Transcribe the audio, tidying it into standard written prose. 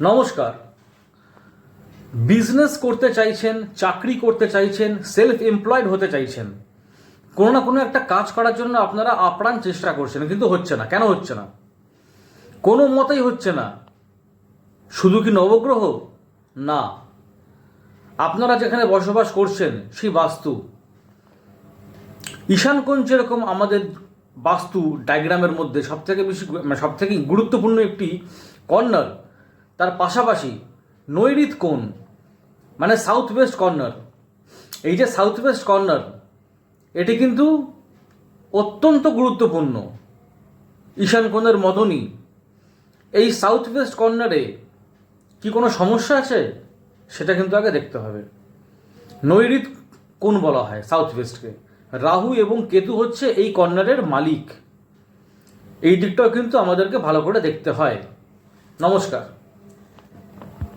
নমস্কার। বিজনেস করতে চাইছেন, চাকরি করতে চাইছেন, সেলফ এমপ্লয়েড হতে চাইছেন, কোনো না কোনো একটা কাজ করার জন্য আপনারা আপ্রাণ চেষ্টা করছেন, কিন্তু হচ্ছে না। কেন হচ্ছে না? কোনো মতেই হচ্ছে না। শুধু কি নবগ্রহ? না, আপনারা যেখানে বসবাস করছেন সেই বাস্তু, ঈশানকোণ যেরকম আমাদের বাস্তু ডায়াগ্রামের মধ্যে সবথেকে গুরুত্বপূর্ণ একটি কর্নার, তার পাশাপাশি নৈঋত কোণ মানে সাউথ ওয়েস্ট কর্নার, এই যে সাউথ ওয়েস্ট কর্নার, এটি কিন্তু অত্যন্ত গুরুত্বপূর্ণ ঈশান কোণের মতনই। এই সাউথ ওয়েস্ট কর্নারে কি কোনো সমস্যা আছে সেটা কিন্তু আগে দেখতে হবে। নৈঋত কোণ বলা হয় সাউথ ওয়েস্টকে। রাহু এবং কেতু হচ্ছে এই কর্নারের মালিক। এই দিকটাও কিন্তু আমাদেরকে ভালো করে দেখতে হয়। নমস্কার।